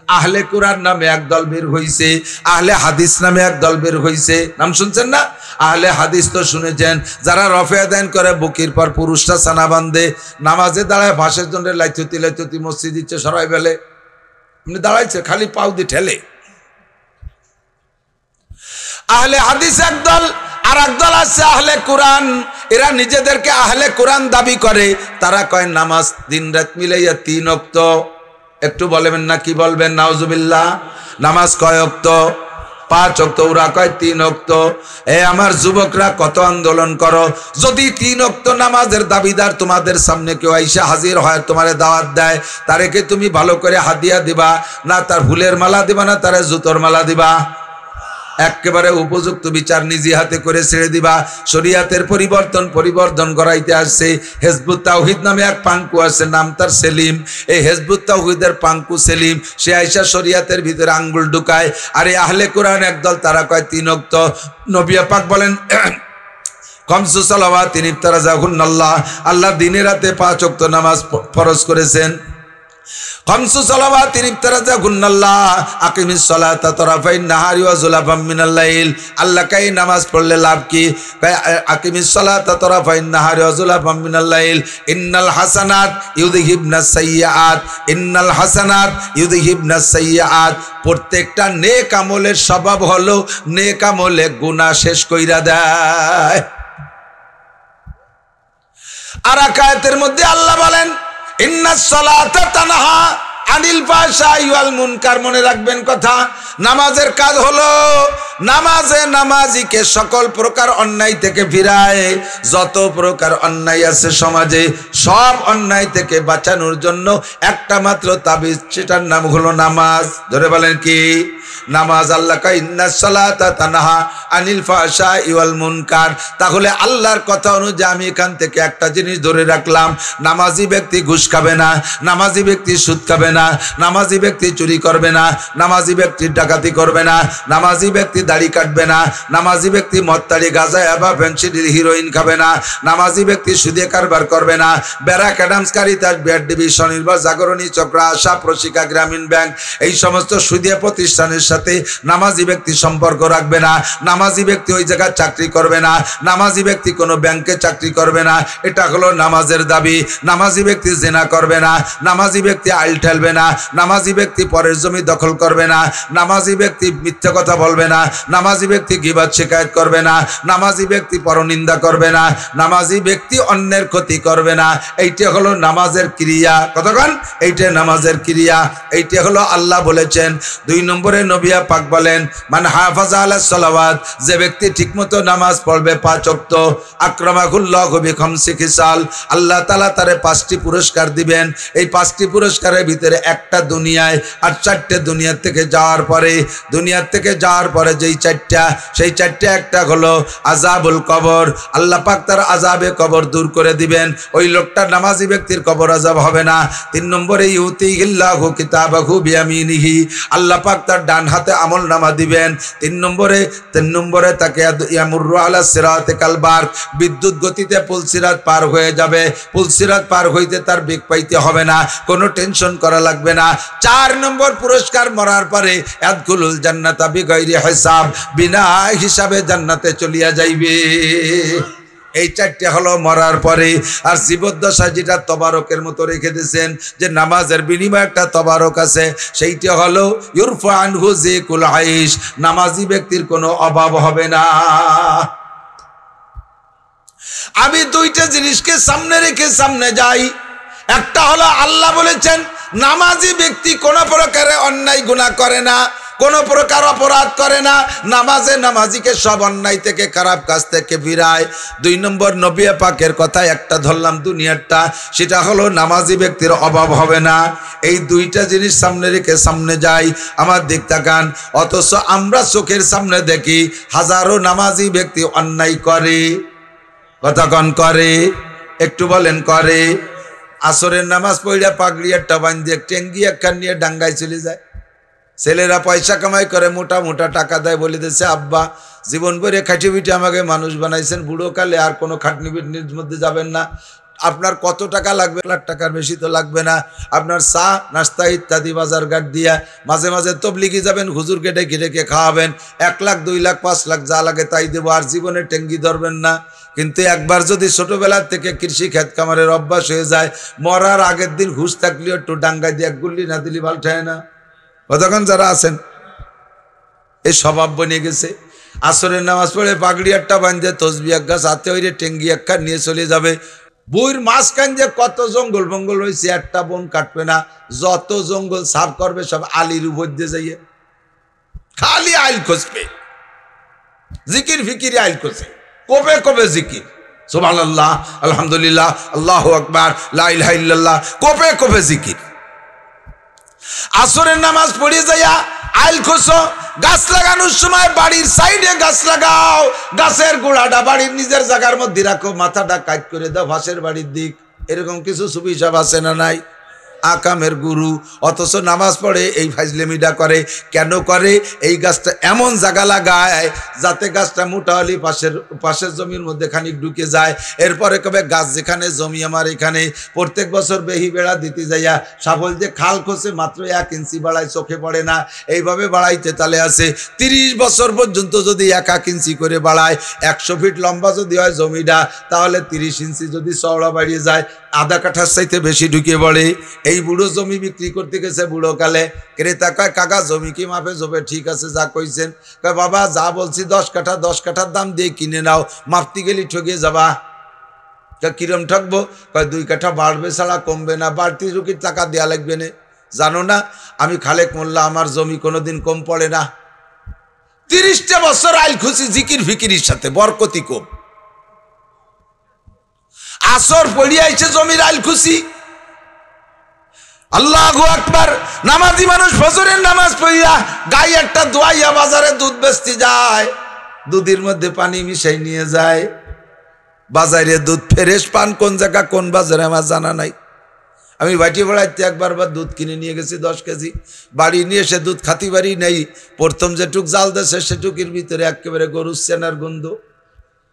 আহলে কুরআন নামে এক দল বের হইছে, আহলে হাদিস নামে এক দল বের হইছে। নাম শুনছেন না? আহলে হাদিস তো শুনেছেন, যারা রফে আদান করে বুকের পর পুরুষরা সানা বান্ধে, নামাজে দাঁড়ায় ভাষের জন্য লাইতুতি লাইতুতি মসজিদ দিচ্ছে সরাই বেলে দাঁড়াইছে, খালি পাও দিয়ে ঠেলে। আহলে হাদিস একদল, আর একদল আছে আহলে কুরআন। এরা নিজেদেরকে আহলে কুরআন দাবি করে। তারা কয় নামাজ দিন রাত মিলাইয়া 3 ওয়াক্ত। একটু বলবেন না কি বলবেন? নাউজুবিল্লাহ। নামাজ কয় ওয়াক্ত? 5 ওয়াক্ত। ওরা কয় 3 ওয়াক্ত। আমার যুবকরা কত আন্দোলন করো, যদি 3 ওয়াক্ত নামাজের দাবিদার তোমাদের সামনে কেউ আইসা হাজির হয়, তোমারে দাওয়াত দেয়, তারেকে তুমি ভালো করে হাদিয়া দিবা না তার ফুলের মালা দিবা না তারে জুতোর মালা দিবা? একেবারে উপযুক্ত বিচার নিজে হাতে করে ছেড়ে দিবা। শরীয়তের পরিবর্তন করাইতে আসছে। হিজবুত তাওহীদ নামে এক পাঙ্কু আছে, নাম তার সেলিম। এই হিজবুত তাওহীদের পাঙ্কু সেলিম, সে আইসা শরীয়তের ভিতরে আঙ্গুল ঢুকায়। আর এই আহলে কুরআন একদল, তারা কয় 3 ওয়াক্ত। নবী পাক বলেন খামসু সালাওয়াতিন ইফতারাজাহুন্নাল্লাহ, আল্লাহ দিনে রাতে 5 ওয়াক্ত নামাজ ফরজ করেছেন। খামসু সালাওয়াতিন ইফতারাজাহুন্নাল্লাহ আকিমিস সালাতা তারাফাইন নাহারি ওয়া যুলাফাম মিনাল লাইল। আল্লাহ কাই নামাজ পড়লে লাভ কি? আকিমিস সালাতা তারাফাইন নাহারি ওয়া যুলাফাম মিনাল লাইল ইন্নাল হাসানাত ইউযহিবনাস সাইয়্যাত, ইন্নাল হাসানাত ইউযহিবনাস সাইয়্যাত। প্রত্যেকটা নেক আমলের স্বভাব হলো নেক আমলে গুনাহ শেষ কইরা দেয়। আর আয়াতের মধ্যে আল্লাহ বলেন ইন্নাস সালাতা তানহা আনিল ফাহশাই ওয়াল মুনকার। মনে রাখবেন কথা, নামাজের কাজ হলো নামাজিকে সকল প্রকার অন্যায় থেকে ফিরায়। যত প্রকার অন্যায় আছে সমাজে, সব অন্যায় থেকে বাঁচানোর জন্য একটা মাত্র তাবিজ, সেটার নাম হলো নামাজ। ধরে বলেন কি? নামাজ। আল্লাহ কয় ইন্নাস সালাতা তানহা আনিল ফাহশাই ওয়াল মুনকার। তাহলে আল্লাহর কথা অনুযায়ী আমি এখান থেকে একটা জিনিস ধরে রাখলাম, নামাজি ব্যক্তি ঘুষ খাবে না, নামাজি ব্যক্তি সুদ খাবে না, নামাজি ব্যক্তি চুরি করবে না, নামাজি ব্যক্তি ডাকাতি করবে না, নামাজি ব্যক্তি দাড়ি কাটবে না, নামাজি ব্যক্তি মত্তারি গাঁজা বা ফেন্সিডিল হিরোইন খাবে না, নামাজি ব্যক্তি সুদে কারবার করবে না। ব্যারাক অ্যাডামস কারিতাস বিআরডিবি স্বনির্ভর জাগরণী চক্র আশা প্রশিকা গ্রামীণ ব্যাংক এই সমস্ত সুদীয় প্রতিষ্ঠানের সাথে নামাজি ব্যক্তি সম্পর্ক রাখবে না। নামাজি ব্যক্তি ওই জায়গায় চাকরি করবে না, নামাজি ব্যক্তি কোনো ব্যাংকে চাকরি করবে না। এটা হলো নামাজের দাবি। নামাজি ব্যক্তি জিনা করবে না, নামাজি ব্যক্তি আইল ঠেলবে না, নামাজি ব্যক্তি পরের জমি দখল করবে না, নামাজি ব্যক্তি মিথ্যা কথা বলবে না, নামাজি ব্যক্তি গীবত শিকায়ত করবে না, নামাজি ব্যক্তি পরনিন্দা করবে না, নামাজি ব্যক্তি অন্যের ক্ষতি করবে না। এইটা হলো নামাজের ক্রিয়া। কতক্ষণ? এইটা নামাজের ক্রিয়া। এইটা হলো আল্লাহ বলেছেন। 2 নম্বরে নবী পাক বলেন মান হাফাজা আলাস সালাওয়াত, যে ব্যক্তি ঠিকমতো নামাজ পড়বে 5 ওয়াক্ত, আকরামাহুল্লাহু বিখামসি খিসাল, আল্লাহ তাআলা তারে 5টি পুরস্কার দিবেন। এই 5টি পুরস্কারের ভিতরে একটা দুনিয়ায়, আর 4টে দুনিয়া থেকে যাওয়ার পরে যেই 4টা, সেই 4টা একটা হলো আযাবুল কবর। আল্লাহ পাক তার আযাবে কবর দূর করে দিবেন। ওই লোকটা নামাজি ব্যক্তির কবর আযাব হবে না। 3 নম্বরে ইউতিহিল্লাহু কিতাবাহু বিয়ামিনিহি, আল্লাহ পাক তার ডান হাতে আমল নামা দিবেন। 3 নম্বরে তাকে ইয়ামুরু আলা সিরাতে কালবার, বিদ্যুৎ গতিতে পুলসিরাত পার হয়ে যাবে। পুলসিরাত পার হইতে তার বেগ পাইতে হবে না, কোনো টেনশন করা লাগবে না। 4 নম্বর পুরস্কার, মরার পরে ইয়াদখুলুল জান্নাতা বিগাইরি হিসাব, বিনা হিসাবে জান্নাতে চলিয়া যাইবে। এই 4টা হলো মরার পরে। আর জীবদ্দশা যেটা তবারকের মতো রেখে দিয়েছেন, যে নামাজের বিনিময়ে একটা তবারক আছে, সেইটা হলো ইউরফা আনহু যিকুল আইশ, নামাজি ব্যক্তির কোনো অভাব হবে না। আমি 2টা জিনিসকে সামনে রেখে সামনে যাই। একটা হলো আল্লাহ বলেছেন নামাজি ব্যক্তি কোনো প্রকারে অন্যায় গুনাহ করে না, কোনো প্রকার অপরাধ করে না। নামাজিকে সব অন্যায় থেকে, খারাপ কাজ থেকে ফিরায়। 2 নম্বর নবী পাকের কথা একটা ধরলাম দুনিয়ারটা, সেটা হলো নামাজি ব্যক্তির অভাব হবে না। এই 2টা জিনিস সামনে রেখে সামনে যাই। আমার দিক তাকান। অথচ আমরা চোখের সামনে দেখি হাজারো নামাজি ব্যক্তি অন্যায় করে। কতক্ষণ করে? একটু বলেন করে? আসরের নামাজ পড়িয়া পাগড়ি একটা বাঁধিয়ে টেঙ্গি একখান নিয়ে ডাঙ্গায় চলে যায়। ছেলেরা পয়সা কামাই করে, মোটা মোটা টাকা দেয়, বলে দিচ্ছে আব্বা জীবন ভরে খাটি পিঠে আমাকে মানুষ বানাইছেন, বুড়ো কালে আর কোনো খাটনি পিটনির মধ্যে যাবেন না, আপনার কত টাকা লাগবে? 1 লাখ টাকার বেশি তো লাগবে না। আপনার চা নাস্তা ইত্যাদি বাজার ঘাট দিয়া মাঝে মাঝে তবলিগি যাবেন, হুজুরকে ডেকে ডেকে খাওয়াবেন। 1 লাখ 2 লাখ 5 লাখ যা লাগে তাই দেবো, আর জীবনে টেঙ্গি ধরবেন না। কিন্তু একবার যদি ছোটবেলা থেকে কৃষি ক্ষেত কামারের অভ্যাস হয়ে যায়, মরার আগের দিন হুঁশ থাকলেও একটু ডাঙ্গায় দিয়ে 1 গুল্লি না দিলি পাল্টায় না। কতক্ষণ যারা আছেন এই স্বভাব বনে গেছে, আসরের নামাজ পড়ে পাগড়ি একটা বাঁধে তসবি এক গাছ হাতে হইরে টেঙ্গি একটা নিয়ে চলে যাবে। বইয়ের মাঝখান যে কত জঙ্গল বঙ্গল হয়েছে, একটা বন কাটবে না। যত জঙ্গল সাফ করবে সব আলির উপর দিয়ে যাইয়ে খালি আইল খুঁজবে, জিকির ফিকির আইল খুঁজে, কবে কবে জিকির, সুবহানাল্লাহ, আলহামদুলিল্লাহ, আল্লাহু আকবার, লা ইলাহা ইল্লাল্লাহ, কবে কবে জিকির। আসরের নামাজ পড়ে যাইয়া আইল খুঁজো। গাছ লাগানোর সময় বাড়ির সাইডে গাছ লাগাও, গাছের গোড়াটা বাড়ির নিজের জায়গার মধ্যে রাখো, মাথাটা কাট করে দাও পাশের বাড়ির দিক। এরকম কিছু সুবিধা আছে না নাই? আকামের গুরু, অথচ নামাজ পড়ে এই ফাজলেমিটা করে। কেন করে? এই গাছটা এমন জায়গা লাগায় যাতে গাছটা মোটা হলে পাশের জমির মধ্যে খানিক ঢুকে যায়। এরপরে কবে গাছ যেখানে জমি আমার এখানে, প্রত্যেক বছর বেহি বেড়া দিতে যাইয়া সাফল যে খাল খসে মাত্র 1 ইঞ্চি বাড়ায়, চোখে পড়ে না। এইভাবে বাড়াইতে তালে আছে 30 বছর পর্যন্ত যদি 1 ইঞ্চি করে বাড়ায়, 100 ফিট লম্বা যদি হয় জমিটা, তাহলে 30 ইঞ্চি যদি চওড়া বাড়িয়ে যায়, আধা কাঠার চাইতে বেশি ঢুকে পড়ে। এই বুড়ো জমি বিক্রি করতে গেছে বুড়ো কালে, ক্রেতা কয় কাকা জমি কি মাপে জবে? ঠিক আছে যা কইছেন। কয় বাবা যা বলছি 10 কাঠা, 10 কাঠার দাম দিয়ে কিনে নাও, মাপতে গেলি ঠকে যাবা। কিরম ঠকবো? কয় 2 কাঠা বাড়বে ছাড়া কমবে না, বাড়তি রুকির টাকা দেওয়া লাগবে না। জানো না আমি খালেক মোল্লা, আমার জমি কোনোদিন কম পড়ে না। 30টা বছর আইল খুশি জিকির ফিকিরির সাথে, বরকতি কম। আসর পড়িয়া আইছে জমির আইল খুশি, আল্লাহু আকবার। নামাজি মানুষ ফজরের নামাজ পড়িয়া গায়ে একটা দোয়াইয়া বাজারে দুধ বেচতে যায়, দুধের মধ্যে পানি মিশাই নিয়ে যায়। বাজারে দুধ ফ্রেশ পান কোন জায়গা কোন বাজারে আমার জানা নাই। আমি বাটি বেড়াইতে একবার দুধ কিনে নিয়ে গেছি 10 কেজি, বাড়ি নিয়ে এসে দুধ খাতি বাড়ি নেই। প্রথম যেটুক জাল দেশে সেটুকির ভিতরে একেবারে গরুর সেনার গন্ধ।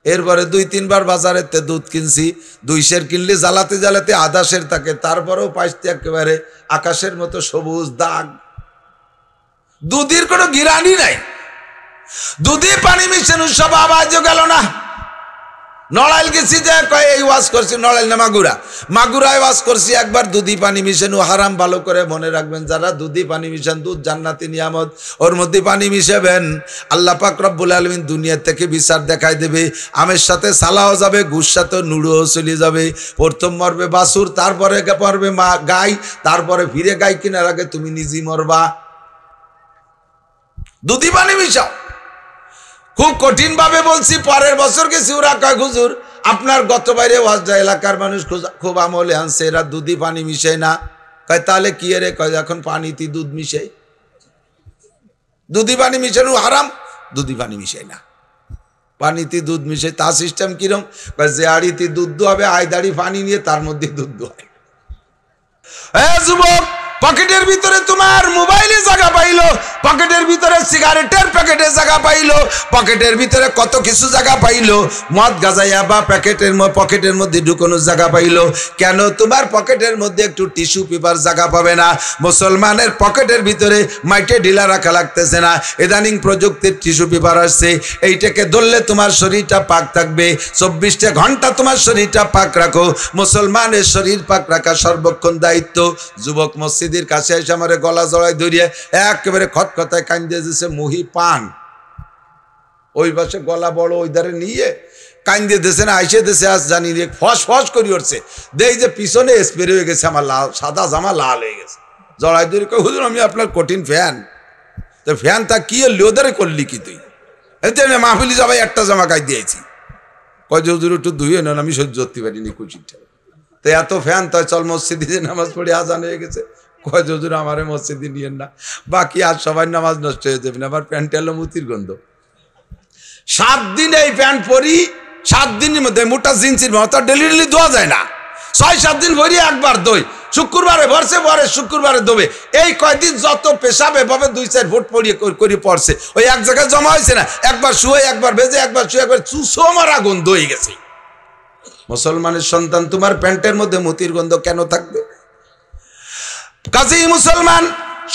এরপরে 2-3 বার বাজারেতে দুধ কিনছি, 2 সের কিনলে জ্বালাতে জ্বালাতে 1/2 সের থাকে, তারপরেও পাইতে একেবারে আকাশের মতো সবুজ দাগ। দুধের কোনো গিরানি নাই, দুধে পানি মিশানো সব আওয়াজও গেল না। নড়াইল গেছি যে কয় এই ওয়াজ করছি, নড়াইল না মাগুরায় ওয়াজ করছি একবার, দুধি পানি মিশানো হারাম। ভালো করে মনে রাখবেন, যারা দুধি পানি মিশান, দুধ জান্নাতি নিয়ামত, ওর মধ্যে পানি মিশাবেন, আল্লাহ পাক রব্বুল আলামিন দুনিয়া থেকে বিচার দেখাই দেবে। আমের সাথে সালাও যাবে, গুড় সাথে নুড়োও চলে যাবে। প্রথম মরবে বাছুর, তারপরে পড়বে মা গাই, তারপরে ফিরে গাই কেনার আগে তুমি নিজেই মরবা। দুধি পানি মিশাও। খুব কঠিন ভাবে বলছি, পরের বছর গেছি, ওরা কয় হুজুর আপনার গত বাইরে ওয়াজটা এলাকার মানুষ খুব আমলে আনছে, এরা দুধি পানি মিশাই না। কয় তাহলে কি রে? কয় এখন পানিতে দুধ মিশাই, দুধি পানি মিশানো হারাম, দুধি পানি মিশাই না, পানিতে দুধ মিশাই। তা সিস্টেম কিরম? কয় যে আড়িতে দুধ হবে, আইদাড়ি পানি নিয়ে তার মধ্যে দুধ হয়। যুবক, পকেটের ভিতরে তোমার মোবাইলে জায়গা পাইলো, পকেটের ভিতরে সিগারেটের প্যাকেটের জায়গা পাইলো, পকেটের ভিতরে কত কিছু জায়গা পাইলো, মদ গাজাইয়া বা পকেটের মধ্যে ঢুকানোর জায়গা পাইলো। কেন তোমার পকেটের মধ্যে একটু টিস্যু পেপার জায়গা পাবে না? মুসলমানের পকেটের ভিতরে মাইটে ঢিলা রাখা লাগতেছে না, ইদানিং প্রযুক্তির টিস্যু পেপার আসছে। এইটাকে ধরলে তোমার শরীরটা পাক থাকবে, 24টা ঘন্টা তোমার শরীরটা পাক রাখো। মুসলমানের শরীর পাক রাখা সর্বক্ষণ দায়িত্ব। যুবক মসজিদের কাছে এসে আমার গলা জড়াই ধরিয়ে একেবারে খটখটায় কান্দে দিয়েছে মহি পান, ওই পাশে গলা বড়, ওই ধারে নিয়ে কান্দে দিয়েছে না, আইসে দিয়েছে আজ জানি রে, ফস ফস করি উঠছে। দেই যে পিছনে স্প্রে হয়ে গেছে, আমার লাল সাদা জামা লাল হয়ে গেছে। জড়াই ধরে কই হুজুর আমি আপনার কঠিন ফ্যান। তো ফ্যান তা কি লোদারে করলি কি তুই? মাহফিলি যাবাই একটা জামা গাই দিয়েছি। কয় যে হুজুর একটু ধুয়ে নেন, আমি সহ্য করতে পারিনি কুচিটা। তো এত ফ্যান, তাই চল মসজিদে নামাজ পড়ে আজান হয়ে গেছে। কয় যে হুজুর আমারে মসজিদে নিয়েন না, বাকি আজ সবাই নামাজ নষ্ট হয়ে যাবে না। আবার প্যান্ট এলো মুতির গন্ধ। 7 দিন এই প্যান্ট পরি, 7 দিনের মধ্যে মোটা জিন্সির মতো ডেলি ডেলি ধোয়া যায় না। 6-7 দিন ভরি একবার দই, শুক্রবারে ভরছে, পরে শুক্রবারে দোবে। এই কয়দিন যত পেশাব এভাবে 2-4 ফুট পড়িয়ে করে পড়ছে, ওই এক জায়গায় জমা হয়েছে না, একবার শুয়ে একবার ভেজে একবার শুয়ে একবার চুষো মারা গন্ধ হয়ে গেছে। মুসলমানের সন্তান, তোমার প্যান্টের মধ্যে মুতির গন্ধ কেন থাকবে? কাজেই মুসলমান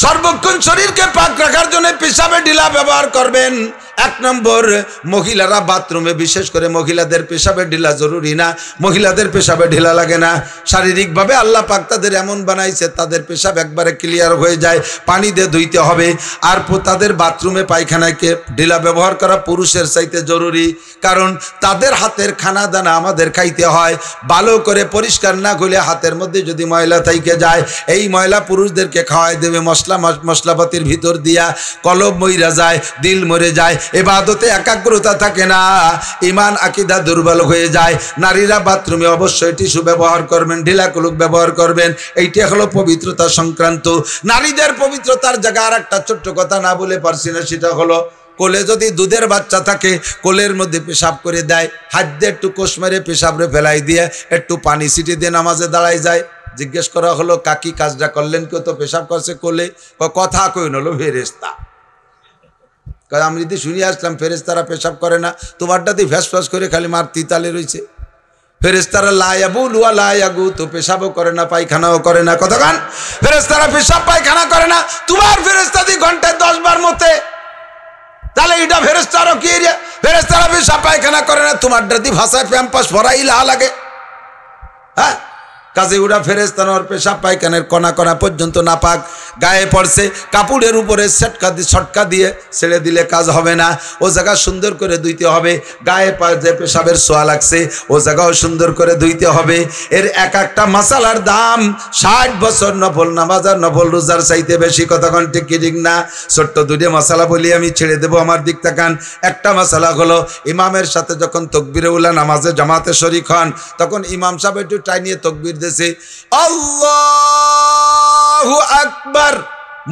সর্বক্ষণ শরীরকে পাক রাখার জন্য পেশাবে ঢিলা ব্যবহার করবেন। 1 নম্বর, মহিলারা বাথরুমে, বিশেষ করে মহিলাদের পেশাবে ঢিলা জরুরি না, মহিলাদের পেশাবে ঢিলা লাগে না। শারীরিকভাবে আল্লাহ পাক তাদের এমন বানাইছে, তাদের পেশাব একবারে ক্লিয়ার হয়ে যায়, পানি দিয়ে ধুইতে হবে। আর তাদের বাথরুমে পায়খানাকে ঢিলা ব্যবহার করা পুরুষের চাইতে জরুরি, কারণ তাদের হাতের খানা দানা আমাদের খাইতে হয়। ভালো করে পরিষ্কার না করলে হাতের মধ্যে যদি ময়লা থেকে যায়, এই ময়লা পুরুষদেরকে খাওয়াই দেবে মশলাপাতির ভিতর দিয়া, কলব মইরা যায়, দিল মরে যায়, ইবাদতে একাগ্রতা থাকে না, ঈমান আকীদা দুর্বল হয়ে যায়। নারীরা বাথরুমে অবশ্যই টিস্যু ব্যবহার করবেন, ঢিলা কুলুক ব্যবহার করবেন, এইটা হলো পবিত্রতা সংক্রান্ত। নারীদের পবিত্রতার জায়গা আর একটা ছোট্ট কথা না বলে পারছি না, সেটা হলো কোলে যদি দুধের বাচ্চা থাকে, কোলের মধ্যে পেশাব করে দেয়, হাত দিয়ে একটু কোষ মেরে পেশাবরে ফেলাই দিয়ে একটু পানি ছিটে দিয়ে নামাজে দাঁড়ায় যায়। জিজ্ঞেস করা হলো, কাকি কাজটা করলেন? কেউ তো পেশাব করছে কোলে। কথা কই হলো ফেরেশতা। আমি যদি শুনে আসলাম ফেরেশতারা পেশাব করে না, তোমারটাতে ফ্যাস ফ্যাস করে খালি মার তিতালে রয়েছে। ফেরেশতারা লা ইয়াবুল ওয়া লা ইয়াগু, তো পেশাবও করে না পায়খানাও করে না। কতক্ষণ ফেরেশতারা পেশাব পায়খানা করে না, তোমার ফেরেশতাদি ঘন্টায় 10 বার মতে, তাহলে এটা ফেরেশতারও কি? ফেরেশতারা পেশাব পায়খানা করে না, তোমারটাতে ভাষায় প্যাম্পাস ভরাই লাগে। হ্যাঁ, কাজে উড়া ফেরেশতানোর পেশাব পায়খানের কণা কণা পর্যন্ত নাপাক, গায়ে পড়ছে, কাপড়ের উপরে ছটকা দিয়ে ছেড়ে দিলে কাজ হবে না। ও জায়গা সুন্দর করে ধুইতে হবে। গায়ে যে পেশাবের ছোঁয়া লাগছে, ও জায়গাও সুন্দর করে ধুইতে হবে। এর এক একটা মাসালার দাম 60 বছর নফল নামাজ আর নফল রোজার চাইতে বেশি। কতক্ষণ ঠিক কি ঠিক না? ছোট্ট দুটো মশালা বলি আমি ছেড়ে দেবো, আমার দিক তাকান। একটা মশালা হলো, ইমামের সাথে যখন তকবিরে উলা নামাজে জামাতে শরীক হন, তখন ইমাম সাহেব একটু টাইনিয়ে তকবির দেশে আল্লাহু আকবার।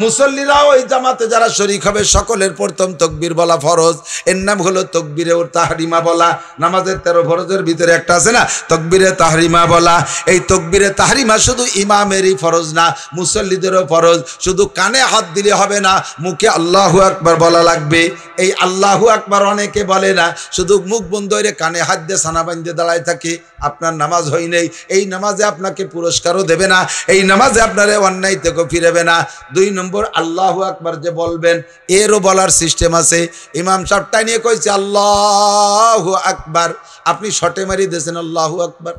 মুসল্লিরাও এই জামাতে যারা শরীক হবে সকলের প্রথম তকবীর বলা ফরজ। এর নাম হলো তকবীরে তাহরিমা বলা। নামাজের 13 ফরজের ভিতরে একটা আছে না, তকবীরে তাহরিমা বলা। এই তকবীরে তাহরিমা শুধু ইমামেরই ফরজ না, মুসল্লিদেরও ফরজ। শুধু কানে হাত দিলে হবে না, মুখে আল্লাহু আকবার বলা লাগবে। এই আল্লাহু আকবার অনেকে বলে না, শুধু মুখ বন্ধ করে কানে হাত দিয়ে সানা বাঁধতে দাঁড়ায় থাকে, আপনার নামাজ হয় নাই। এই নামাজে আপনাকে পুরস্কারও দেবে না, এই নামাজে আপনারে অন্যায় থেকে ফিরেবে না। 2 নম্বর, আল্লাহু আকবার যে বলবেন, এরও বলার সিস্টেম আছে। ইমাম সাহেবটা নিয়ে কইছে আল্লাহু আকবার, আপনি শটে মারি দিয়েছেন আল্লাহু আকবার।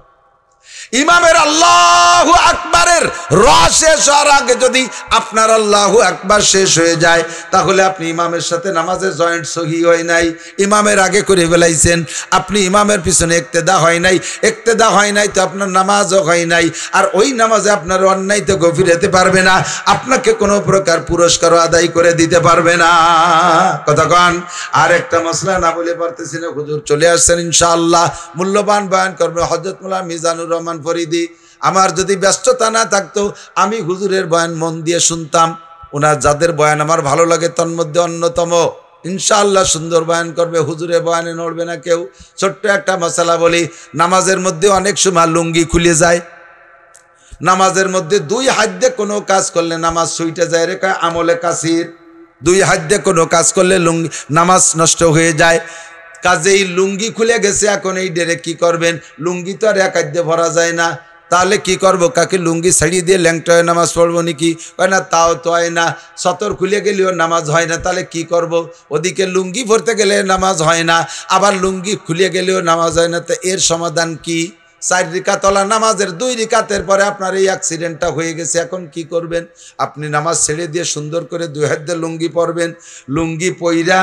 ইমামের আল্লাহু আকবারের শেষ হওয়ার আগে যদি আপনার আল্লাহু আকবার শেষ হয়ে যায়, তাহলে আপনি ইমামের সাথে নামাজে জয়েন্ট সহি হয় নাই, ইমামের আগে করে ফেলাইছেন। আপনি ইমামের পিছনে ইক্তেদা হয় নাই, ইক্তেদা হয় নাই তো আপনার নামাজও হয় নাই। আর ওই নামাজে আপনার অন্যায় তো গফির হতে পারবে না, আপনাকে কোনো প্রকার পুরস্কারও আদায় করে দিতে পারবে না। কতক্ষণ? আর একটা মশলা না বলে পারতেছি না, হুজুর চলে আসছেন ইনশাআল্লাহ, মূল্যবান বয়ান করবে হযরত মাওলানা মিজানুর রহমান ফরিদি। আমার যদি ব্যস্ততা না থাকতো, আমি হুজুরের বয়ান মন দিয়ে শুনতাম। ওনার যাদের বয়ান আমার ভালো লাগে, তন্মধ্যে অন্যতম। ইনশাআল্লাহ সুন্দর বয়ান করবে, হুজুরের বয়ানে নড়বে না কেউ। ছোট্ট একটা মশলা বলি, নামাজের মধ্যে অনেক সময় লুঙ্গি খুলে যায়। নামাজের মধ্যে 2 হাত দিয়ে কোনো কাজ করলে নামাজ ছুটে যায়, রে কয় আমলে কাসির। 2 হাত দিয়ে কোনো কাজ করলে লুঙ্গি নামাজ নষ্ট হয়ে যায়। কাজেই লুঙ্গি খুলে গেছে, এখন এই ডেরে কি করবেন? লুঙ্গি তো আর 1 হাত দিয়ে ভরা যায় না, তাহলে কি করব? কাকে লুঙ্গি ছাড়িয়ে দিয়ে ল্যাংটায় নামাজ পড়বো নাকি? কয় না, তাও তো হয় না। সতর খুলে গেলেও নামাজ হয় না, তাহলে কি করব? ওদিকে লুঙ্গি পরতে গেলে নামাজ হয় না, আবার লুঙ্গি খুলে গেলেও নামাজ হয় না। তো এর সমাধান কি? 4 রিকাতওয়ালা নামাজের 2 রিকাতের পরে আপনার এই অ্যাক্সিডেন্টটা হয়ে গেছে, এখন কি করবেন? আপনি নামাজ ছেড়ে দিয়ে সুন্দর করে 2 হাত দিয়ে লুঙ্গি পরবেন, লুঙ্গি পইরা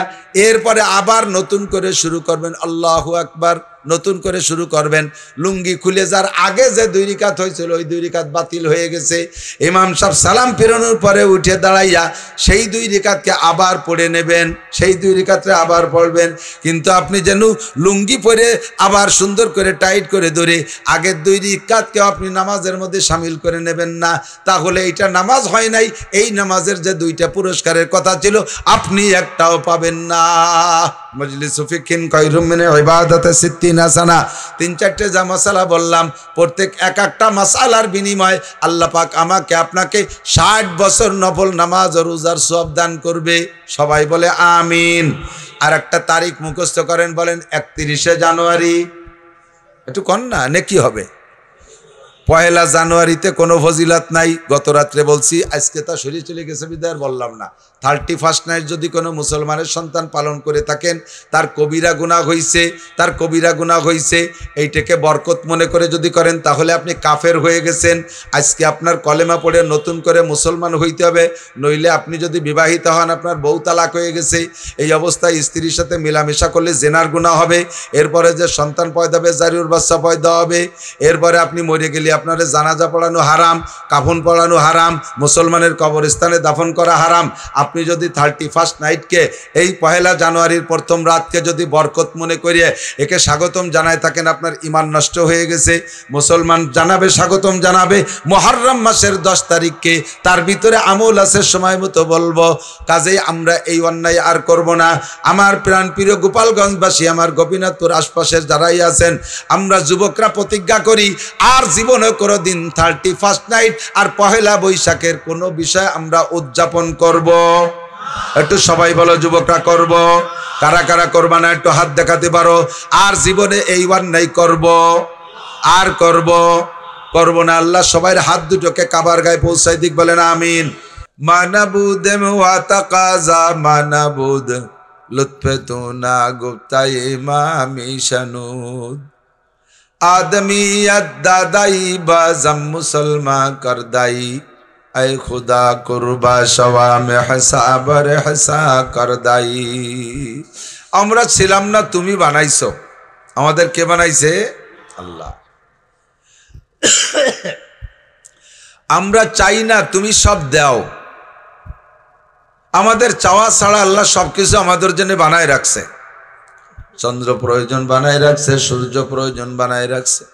এরপরে আবার নতুন করে শুরু করবেন আল্লাহু আকবার, নতুন করে শুরু করবেন। লুঙ্গি খুলে যার আগে যে 2 রিকাত হয়েছিল, ওই 2 রিকাত বাতিল হয়ে গেছে। ইমাম সাহেব সালাম ফেরানোর পরে উঠে দাঁড়াইয়া সেই 2 রিকাতকে আবার পড়ে নেবেন, সেই 2 রিকাতে আবার পড়বেন। কিন্তু আপনি যেন লুঙ্গি পরে আবার সুন্দর করে টাইট করে ধরে আগের 2 রিকাতকে আপনি নামাজের মধ্যে শামিল করে নেবেন না, তাহলে এটা নামাজ হয় নাই। এই নামাজের যে 2টা পুরস্কারের কথা ছিল, আপনি একটাও পাবেন না। মজলিস ফিকিন খায়রুম মিন ইবাদাতি 60 হাসানা। 3-4টে যা মাসালা বললাম, প্রত্যেক এক একটা মাসালার বিনিময়ে আল্লাহ পাক আমাকে আপনাকে 60 বছর নফল নামাজ ও রোজার সওয়াব দান করবে। সবাই বলে আমিন। আর একটা তারিখ মুখস্থ করেন, বলেন 31শে জানুয়ারি। একটু কন না, নেকি হবে। পয়লা জানুয়ারিতে কোনো ফজিলত নাই, গত রাত্রে বলছি, আজকে তা শরীর চলে গেছে বিদায় বললাম না। 31 নাইট যদি কোনো মুসলমানের সন্তান পালন করে থাকেন, তার কবিরা গুনাহ হইছে, তার কবিরা গুনাহ হইছে, এইটাকে বরকত মনে করে যদি করেন তাহলে আপনি কাফের হয়ে গেছেন। আজকে আপনার কলেমা পড়ে নতুন করে মুসলমান হইতে হবে, নইলে আপনি যদি বিবাহিত হন, আপনার বউ তালাক হয়ে গেছে, এই অবস্থায় স্ত্রীর সাথে মেলামেশা করলে জেনার গুনাহ হবে। এরপরে যে সন্তান পয়দা হবে, জারিউর বাচ্চা পয়দা হবে। এরপরে আপনি মরে গেলে আপনার জানাজা পড়ানো হারাম, কাফন পড়ানো হারাম, মুসলমানের কবরস্থানে দাফন করা হারাম। আপনি যদি 31 নাইটকে, এই পহেলা জানুয়ারির প্রথম রাতকে যদি বরকত মনে করিয়ে একে স্বাগতম জানায় থাকেন, আপনার ঈমান নষ্ট হয়ে গেছে। মুসলমান জানাবে, স্বাগতম জানাবে মুহররম মাসের 10 তারিখকে, তার ভিতরে আমল আছে, সময় মতো বলবো। কাজেই আমরা এই অন্যায় আর করব না। আমার প্রাণ প্রিয় গোপালগঞ্জবাসী, আমার গোপীনাথপুর আশপাশের যারাই আছেন, আমরা যুবকরা প্রতিজ্ঞা করি, আর জীবনে কোনো দিন 31 নাইট আর পহেলা বৈশাখের কোনো বিষয় আমরা উদযাপন করব। একটু সবাই বলো, যুবকরা করব। কারা কারা করবা না একটু হাত দেখাতে পারো। আর জীবনে এই অন্যায় করব আর করব না। আল্লাহ সবাই হাত দুটোকে কাবার গায়ে পৌঁছাই দিক, বলেন আমিন। মানাবুদ ওয়া তাকাজা মানাবুদ লুৎফে তু না গুপ্তা ইমামি শানুদ आदमियत दादाई बाजम मुसलमा करदाई ऐ खुदा कुर्बा शवा में हसाबर हसा करदाई। আমরা ছিলাম না, তুমি বানাইছো। আমাদের কে বানাইছে? আল্লাহ। আমরা চাই না, তুমি সব দাও। আমাদের চাওয়া ছাড়া আল্লাহ সবকিছু আমাদের জন্য বানায় রাখছে। চন্দ্র প্রয়োজন বানায় রাখছে, সূর্য প্রয়োজন বানায় রাখছে,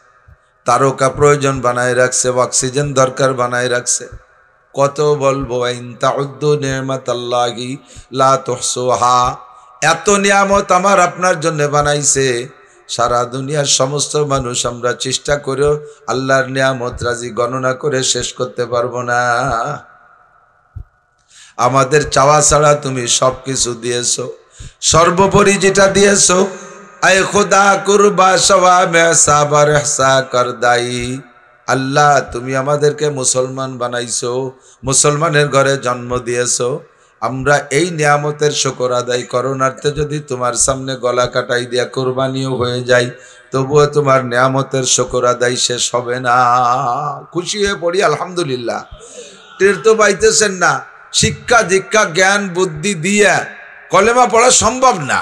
তারকা প্রয়োজন বানায় রাখছে, অক্সিজেন দরকার বানায় রাখছে। কত বলবো, ইন তাউদ্দু নি'মাতাল্লাহি লা তুহসুহা। এত নিয়ামত আমার আপনার জন্য বানাইছে, সারা দুনিয়ার সমস্ত মানুষ আমরা চেষ্টা করেও আল্লাহর নিয়ামত রাজি গণনা করে শেষ করতে পারবো না। আমাদের চাওয়া ছাড়া তুমি সবকিছু দিয়েছো। সর্বোপরি যেটা দিয়েছো, আয় খোদা কুরবা সওয়া মে সাবার ইহসা করদাই। আল্লাহ, তুমি আমাদেরকে মুসলমান বানাইছো, মুসলমানের ঘরে জন্ম দিয়েছো। আমরা এই নিয়ামতের শুকর আদায় করোনার্থে যদি তোমার সামনে গলা কাটাই দিয়া কুরবানিও হয়ে যাই, তবুও তোমার নিয়ামতের শুকর আদায় শেষ হবে না। খুশি হয়ে পড়ি আলহামদুলিল্লাহ। টের তো পাইতেছেন না, শিক্ষা দীক্ষা জ্ঞান বুদ্ধি দিয়ে কলেমা পড়া সম্ভব না।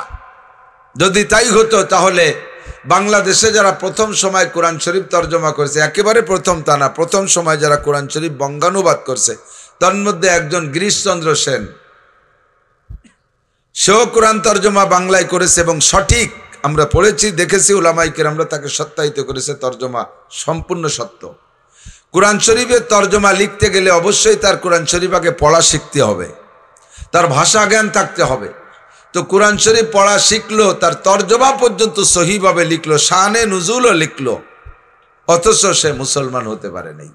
যদি তাই হতো তাহলে বাংলাদেশে যারা প্রথম সময় কোরআন শরীফ তর্জমা করেছে, একেবারে প্রথম তা না, প্রথম সময় যারা কোরআন শরীফ বঙ্গানুবাদ করছে, তার মধ্যে একজন গিরিশচন্দ্র সেন, সেও কোরআন তর্জমা বাংলায় করেছে এবং সঠিক আমরা পড়েছি, দেখেছি, উলামায়ে কেরামরা তাকে সত্যায়িত করেছে, তর্জমা সম্পূর্ণ সত্য। কোরআন শরীফের তর্জমা লিখতে গেলে অবশ্যই তার কোরআন শরীফ আগে পড়া শিখতে হবে, তার ভাষা জ্ঞান থাকতে হবে। তো কোরআন শরীফ পড়া শিখলো, তার তর্জমা পর্যন্ত সহিভাবে লিখলো, শানে নুজুলও লিখলো, অথচ সে মুসলমান হতে পারে নাই।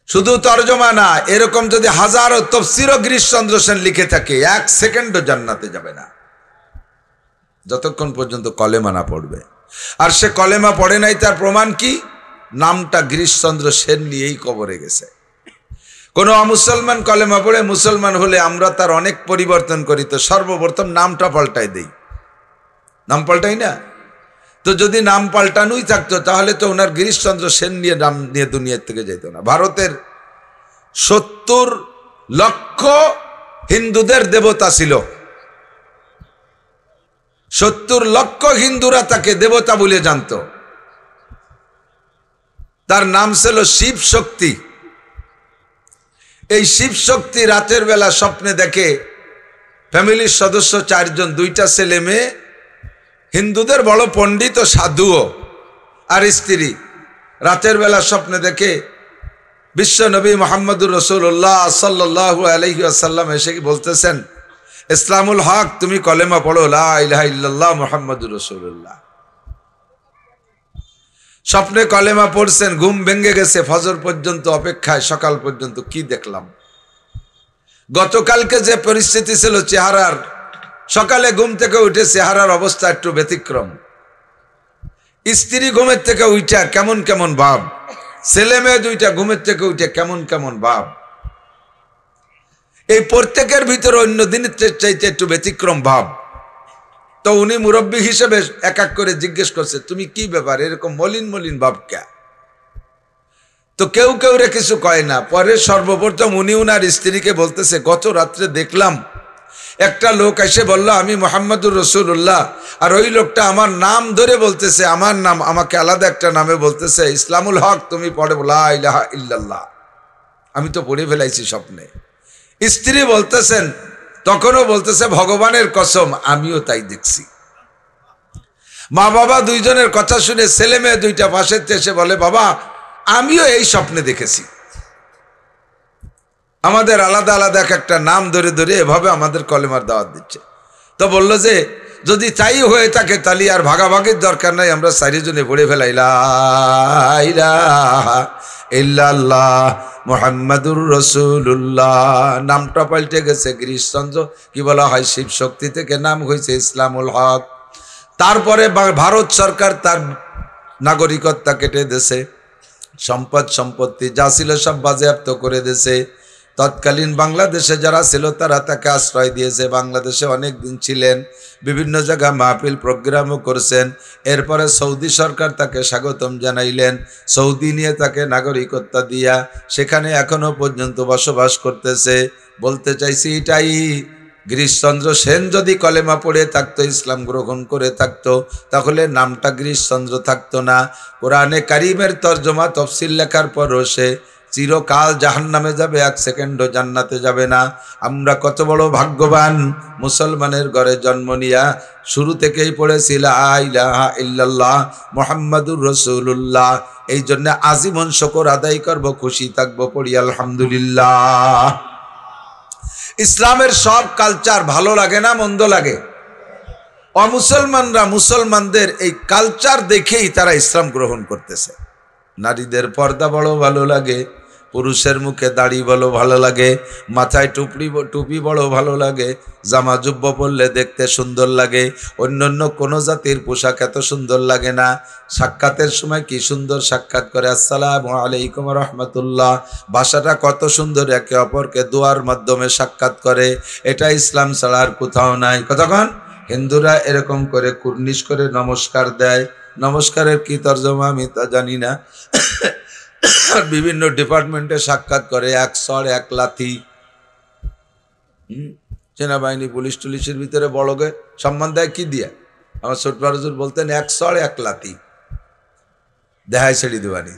শুধু তর্জমা না, এরকম যদি হাজারো তাফসীরও গিরিশচন্দ্র সেন লিখে থাকে, 1 সেকেন্ডও জান্নাতে যাবে না যতক্ষণ পর্যন্ত কলেমা না পড়বে। আর সে কলেমা পড়ে নাই, তার প্রমাণ কি? নামটা গিরিশচন্দ্র সেন নিয়েই কবরে গেছে। কোন মুসলমান কলেমা পড়ে মুসলমান হলে আমরা তার অনেক পরিবর্তন করি, তো সর্বপ্রথম নামটা পাল্টাই দেই, নাম পাল্টাই না? তো যদি নাম পাল্টানোই থাকতো তাহলে তো ওনার গিরিশচন্দ্র সেন নিয়ে নাম নিয়ে দুনিয়ার থেকে যেত না। ভারতের 70 লক্ষ হিন্দুদের দেবতা ছিল, 70 লক্ষ হিন্দুরা তাকে দেবতা বলে জানত। তার নাম ছিল শিব শক্তি। এই শিব শক্তি রাতের বেলা স্বপ্নে দেখে ফ্যামিলির সদস্য 4 জন, 2টা ছেলে মেয়ে, হিন্দুদের বড় পণ্ডিত ও সাধুও, আর স্ত্রী। রাতের বেলা স্বপ্নে দেখে বিশ্ব নবী মুহাম্মদুর রাসূলুল্লাহ সাল্লাল্লাহু আলাইহি ওয়াসাল্লাম এসে বলতেছেন, ইসলামুল হক, তুমি কলেমা পড়ো, লা ইলাহা ইল্লাল্লাহ মুহাম্মদুর রাসূলুল্লাহ। স্বপ্নে কলেমা পড়ছেন, ঘুম ভেঙে গেছে, ফজর পর্যন্ত অপেক্ষায়, সকাল পর্যন্ত কি দেখলাম। গতকালকে যে পরিস্থিতি ছিল চেহারার, সকালে ঘুম থেকে উঠে চেহারার অবস্থা একটু ব্যতিক্রম। স্ত্রী ঘুমের থেকে উঠা কেমন কেমন ভাব, ছেলে মেয়ে দুইটা ঘুমের থেকে উঠে কেমন কেমন ভাব। এই প্রত্যেকের ভিতরে অন্য দিনের চাইতে একটু ব্যতিক্রম ভাব। তো উনি মুরব্বী হিসেবে এক এক করে জিজ্ঞেস করছে, তুমি কি ব্যাপার এরকম মলিন মলিন ভাব কে? তো কেউ কেউ রে কিছু কয় না। পরে সর্বপ্রথম উনি উনার স্ত্রীকে বলতেছে, গত রাত্রে দেখলাম একটা লোক এসে বলল আমি মুহাম্মদুর রাসূলুল্লাহ, আর ওই লোকটা আমার নাম ধরে বলতেছে, আমার নাম, আমাকে আলাদা একটা নামে বলতেছে, ইসলামুল হক তুমি পড়ে লা ইলাহা ইল্লাল্লাহ। আমি তো পড়ে ফেলাইছি স্বপ্নে। স্ত্রী বলতেছেন, তখনও বলতেছে ভগবানের কসম আমিও তাই দেখছি। মা বাবা দুইজনের কথা শুনে ছেলে মেয়ে দুইটা পাশে এসে বলে, বাবা আমিও এই স্বপ্নে দেখেছি। আমাদের আলাদা আলাদা একটা নাম ধরে ধরে এভাবে আমাদের কলেমার দাওয়াত দিচ্ছে। তো বললো যে যদি তাই হয়ে থাকে তাহলে আর ভাগাভাগির দরকার নাই, আমরা চারিজনে পড়ে ফেলাই লা ইলাহা ইল্লাল্লাহ মুহাম্মাদুর রাসূলুল্লাহ। নামটা পাল্টে গেছে, গিরিশচন্দ্র কি বলা হয় শিব শক্তি থেকে নাম হয়েছে ইসলামুল হক। তারপরে ভারত সরকার তার নাগরিকত্ব কেটে দিয়েছে, সম্পদ সম্পত্তি যা ছিল সব বাজেয়াপ্ত করে দিয়েছে। তৎকালীন বাংলাদেশে যারা ছিল তারা তাকে আশ্রয় দিয়েছে, বাংলাদেশে অনেক দিন ছিলেন, বিভিন্ন জায়গায় মাহফিল প্রোগ্রামও করছেন। এরপরে সৌদি সরকার তাকে স্বাগতম জানাইলেন, সৌদি নিয়ে তাকে নাগরিকত্ব দিয়া সেখানে এখনো পর্যন্ত বসবাস করতেছে। বলতে চাইছি এটাই, গিরিশচন্দ্র সেন যদি কলেমা পড়ে থাকতো, ইসলাম গ্রহণ করে থাকতো, তাহলে নামটা গিরিশচন্দ্র থাকতো না। কোরআনে কারিমের তর্জমা তফসিল লেখার পরও সে চিরকাল জাহান্নামে যাবে, এক সেকেন্ডও জান্নাতে যাবে না। আমরা কত বড় ভাগ্যবান, মুসলমানের ঘরে জন্ম নিয়া শুরু থেকেই পড়েছি লা ইলাহা ইল্লাল্লাহ মুহাম্মাদুর রাসূলুল্লাহ। এই জন্য আজীবন শুকর আদায় করব, খুশি থাকবো, পড়ি আলহামদুলিল্লাহ। ইসলামের সব কালচার ভালো লাগে না মন্দ লাগে? অমুসলমানরা মুসলমানদের এই কালচার দেখেই তারা ইসলাম গ্রহণ করতেছে। নারীদের পর্দা বড় ভালো লাগে, পুরুষের মুখে দাড়ি বড় ভালো লাগে, মাথায় টুপি বড় ভালো লাগে, জামা জুব্ব পরলে দেখতে সুন্দর লাগে। অন্যান্য কোনো জাতির পোশাক এত সুন্দর লাগে না। সাক্ষাতের সময় কি সুন্দর সাক্ষাৎ করে, আসসালামু আলাইকুম রাহমাতুল্লাহ, ভাষাটা কত সুন্দর, একে অপরকে দোয়ার মাধ্যমে সাক্ষাৎ করে। এটা ইসলাম ছাড়া আর কোথাও নাই। কতক্ষণ হিন্দুরা এরকম করে কুর্নিশ করে নমস্কার দেয়, নমস্কারের কি তর্জমা আমি তা জানি না। বিভিন্ন ডিপার্টমেন্টে সাক্ষাৎ করে, এক সর এক লাথি। সেনাবাহিনী পুলিশ টুলিশের ভিতরে বড়কে সম্মান দেয় কি দিয়ে? আমার ছোট হুজুর বলতেন এক সর এক লাথি, দেহায় ছেড়ে দেবানি,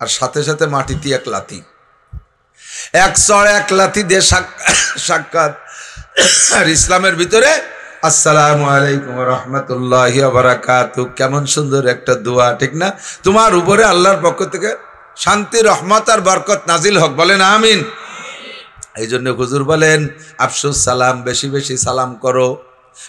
আর সাথে সাথে মাটিতে এক লাথি, এক সর এক লাথি দিয়ে সাক্ষাৎ। আর ইসলামের ভিতরে আসসালামু আলাইকুম রাহমাতুল্লাহি ওয়া বারাকাতুহু, কেমন সুন্দর একটা দোয়া, ঠিক না? তোমার উপরে আল্লাহর পক্ষ থেকে শান্তি রহমত আর বরকত নাজিল হোক, বলেন আমিন। এই জন্য হুজুর বলেন আফসুস সালাম, বেশি বেশি সালাম করো,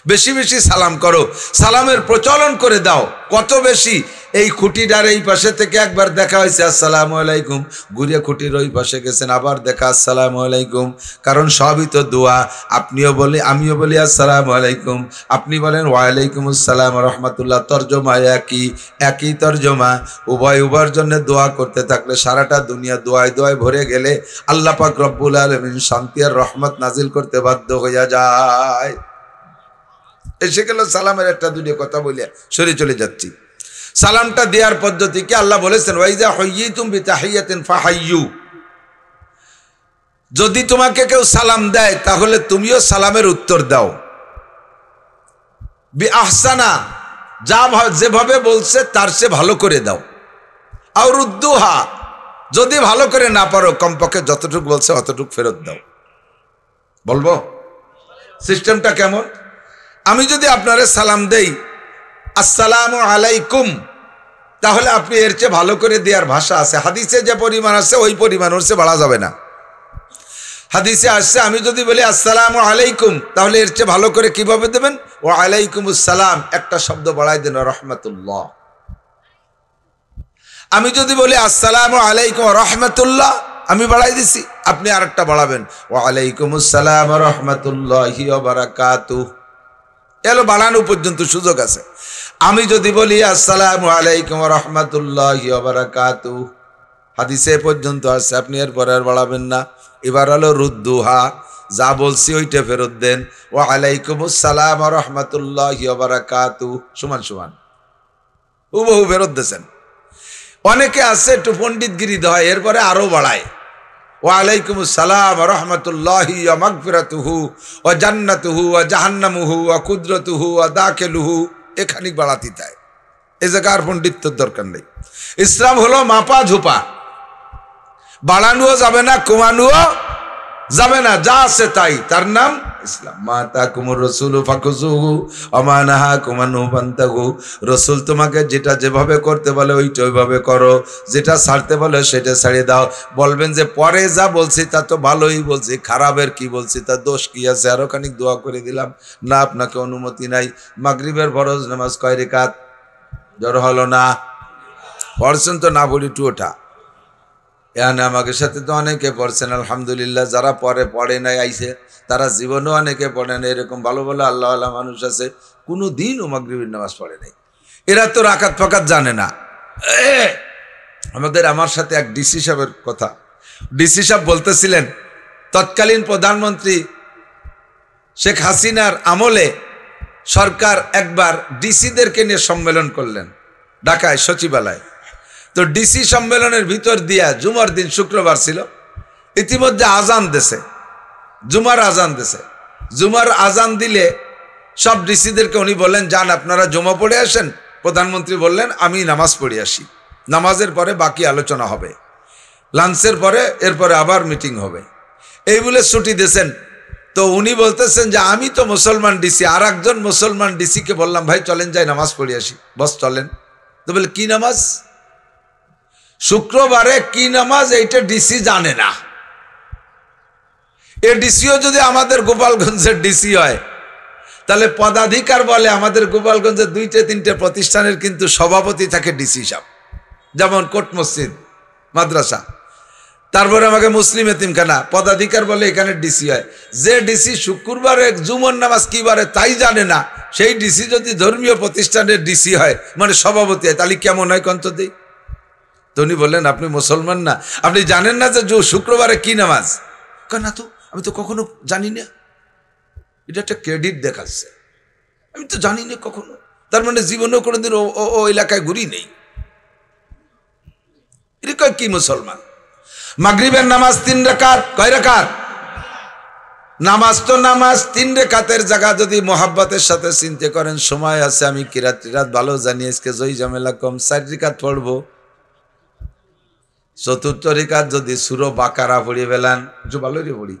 বেশি বেশি সালাম করো, সালামের প্রচলন করে দাও। কত বেশি, এই খুঁটিটার এই পাশে থেকে একবার দেখা হয়েছে আসসালামু আলাইকুম, ঘুরে খুঁটির ওই পাশে গেছেন, আবার দেখা আসসালামু আলাইকুম। কারণ সবই তো দোয়া। আপনিও বলি, আমিও বলি আসসালামু আলাইকুম, আপনি বলেন ওয়ালাইকুম আসসালাম রহমতুল্লাহ, তর্জমা একই তর্জমা। উভয়ের জন্য দোয়া করতে থাকলে সারাটা দুনিয়া দোয়ায় দোয়ায় ভরে গেলে আল্লাহ পাক রব্বুল আলামিন শান্তি আর রহমত নাজিল করতে বাধ্য হইয়া যায়। এসে গেল সালামের একটা দুটো কথা বলিয়া সরে চলে যাচ্ছি। সালামটা দেওয়ার পদ্ধতি কি আল্লাহ বলেছেন, ওয়াইজা হুইয়িতুম বিতাহিয়াতিন ফাহাইয়ু, যদি তোমাকে কেউ সালাম দেয় তাহলে তুমিও সালামের উত্তর দাও। বিআহসানা, যেভাবে বলছে তার চেয়ে ভালো করে দাও। আর রুদ্দুহা, যদি ভালো করে না পারো কমপক্ষে যতটুকু বলছে অতটুকু ফেরত দাও। বলবো সিস্টেমটা কেমন? আমি যদি আপনারে সালাম দেই আসসালামু আলাইকুম, তাহলে আপনি এর চেয়ে ভালো করে দেওয়ার ভাষা আছে, হাদিসে যে পরিমাণ আছে ওই পরিমাণ ওর চেয়ে বাড়া যাবে না। হাদিসে আসছে আমি যদি বলি আসসালামু আলাইকুম, তাহলে এর চেয়ে ভালো করে কিভাবে দেবেন? ওয়া আলাইকুমুস সালাম, একটা শব্দ বাড়াই দেন রহমাতুল্লাহ। আমি যদি বলি আসসালামু আলাইকুম রহমাতুল্লাহ, আমি বাড়াই দিছি, আপনি আরেকটা বাড়াবেন ওয়া আলাইকুমুস সালাম রহমাতুল্লাহি ওয়া বারাকাতুহু। এলো বাড়ানো পর্যন্ত সুযোগ আছে। আমি যদি বলি আসসালামু আলাইকুম ওয়া রাহমাতুল্লাহি ওয়া বারাকাতুহু, হাদিসে পর্যন্ত আছে, আপনি এরপরে আর বাড়াবেন না। এবার হলো রুদ্দুহা, যা বলছি ওইটা ফেরত দেন। ওয়া আলাইকুমুস সালাম ওয়া রাহমাতুল্লাহি ওয়া বারাকাতুহু, সমান সমান হুবহু ফেরত দেন। অনেকে আছে একটু পণ্ডিতগিরি দেয়, এরপরে আরো বাড়ায়, ওয়া আলাইকুমুস সালাম ওয়া রাহমাতুল্লাহি ওয়া মাগফিরাতুহু ওয়া জান্নাতুহু ওয়া জাহান্নামুহু ওয়া কুদরতুহু ওয়া দাখিলুহু, এখানে বাড়াতে চায়। এই জায়গার পণ্ডিত্যের দরকার নেই। ইসলাম হলো মাপা ঝোপা, বাড়ানোও যাবে না, কমানোও যাবে না, যা আছে তাই, তার নাম ইসলাম। মা তাকুমুর রাসূলু ফাকুযুহু ওয়া মা নাহাকুম আনহু ফান্তাহু, রাসূল তোমাকে যেটা যেভাবে করতে বলে ওইটা ওইভাবে করো, যেটা ছাড়তে বলে সেটা ছেড়ে দাও। বলবেন যে পরে যা বলছি তা তো ভালোই বলছি, খারাপের কি বলছি, তা দোষ কি আছে? আরো খানিক দোয়া করে দিলাম। না, আপনাকে অনুমতি নাই। মাগরিবের ফরজ নামাজ কয় রাকাত? জোর হলো না, পড়ছেন তো? না বলি টু ওঠা। এখানে আমাকে সাথে তো অনেকে পড়ছেন আলহামদুলিল্লাহ, যারা পড়ে নাই আইছে, তারা জীবনেও অনেকে পড়ে নাই। এরকম ভালো ভালো আল্লাহ আল্লাহ মানুষ আছে, কোনো দিনও মাগরিবের নামাজ পড়ে নাই। এরা তো রাকাত ফাকাত জানে না। আমার সাথে এক ডিসি সাহেবের কথা, ডিসি সাহেব বলতেছিলেন তৎকালীন প্রধানমন্ত্রী শেখ হাসিনার আমলে সরকার একবার ডিসিদেরকে নিয়ে সম্মেলন করলেন ঢাকায় সচিবালয়। তো ডিসি সম্মেলনের ভিতর দিয়া জুমার দিন, শুক্রবার ছিল, ইতিমধ্যে আজান দেশে, জুমার আজান দেশে। জুমার আজান দিলে সব ডিসিদেরকে উনি বললেন, যান আপনারা জুমা পড়ে আসেন। প্রধানমন্ত্রী বললেন, আমি নামাজ পড়ে আসি, নামাজের পরে বাকি আলোচনা হবে, লাঞ্চের পরে এরপরে আবার মিটিং হবে, এই বলে ছুটি দিয়েছেন। তো উনি বলতেছেন যে আমি তো মুসলমান ডিসি, আর একজন মুসলমান ডিসিকে বললাম, ভাই চলেন যাই নামাজ পড়ে আসি। বস চলেন। তো বলে কি নামাজ? শুক্রবারে কি নামাজ এইটা ডিসি জানে না। এ ডিসিও যদি আমাদের গোপালগঞ্জের ডিসি হয়, তাহলে পদাধিকার বলে আমাদের গোপালগঞ্জের 2-3টে প্রতিষ্ঠানের কিন্তু সভাপতি থাকে ডিসি সাহেব, যেমন কোট মসজিদ, মাদ্রাসা, তারপরে আমাকে মুসলিম এতিমখানা, পদাধিকার বলে এখানে ডিসি হয়। যে ডিসি শুক্রবারে জুমার নামাজ কি বারে তাই জানে না, সেই ডিসি যদি ধর্মীয় প্রতিষ্ঠানের ডিসি হয়, মানে সভাপতি হয়, তাহলে কেমন হয় কন্ত দেই? তো উনি বললেন, আপনি মুসলমান না, আপনি জানেন না যে শুক্রবারে কি নামাজ? না তো, আমি তো কখনো জানি না। এটা একটা ক্রেডিট দেখাচ্ছে, আমি তো জানি না কখনো, তার মানে জীবনেও কোনোদিন ও এলাকায় ঘুরি নেই। এটা কি মুসলমান? মাগরিবের নামাজ 3 রাকাত, কয় রাকাত? নামাজ তো নামাজ, 3 রাকাতের জায়গা যদি মোহাব্বতের সাথে চিন্তা করেন, সময় আছে, আমি কিরাত ভালো জানি, আজকে জয় ঝামেলা কম, 4 রাকাত পড়বো। 4র্থ রাকাত যদি সূরা বাকারা পড়িয়ে ফেলান, একটু ভালো করে পড়ি,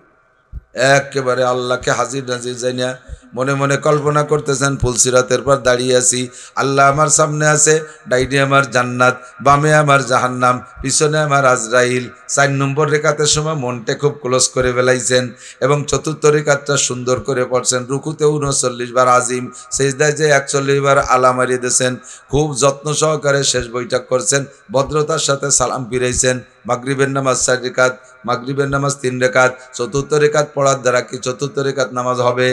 একেবারে আল্লাহকে হাজির নাজির যাই না, মনে মনে কল্পনা করতেছেন ফুলসিরাতের পর দাঁড়িয়ে আছি, আল্লাহ আমার সামনে আছে, ডাইনে আমার জান্নাত, বামে আমার জাহান্নাম, পিছনে আমার আজরাইল। 4 নম্বর রেখাতের সময় মনটা খুব ক্লোজ করে ফেলাইছেন এবং 4র্থ রেখাতটা সুন্দর করে পড়ছেন। রুকুতে 39 বার আজিম, সেজদায় যে 41 বার আলা মারিয়ে দিয়েছেন, খুব যত্ন সহকারে শেষ বৈঠক করছেন, ভদ্রতার সাথে সালাম ফিরাইছেন। মাগরিবের নামাজ 4 রাকাত, মাগরিবের নামাজ 3 রাকাত, 4র্থ রেখাত পড়ার দ্বারা কি 4র্থ রেখাত নামাজ হবে?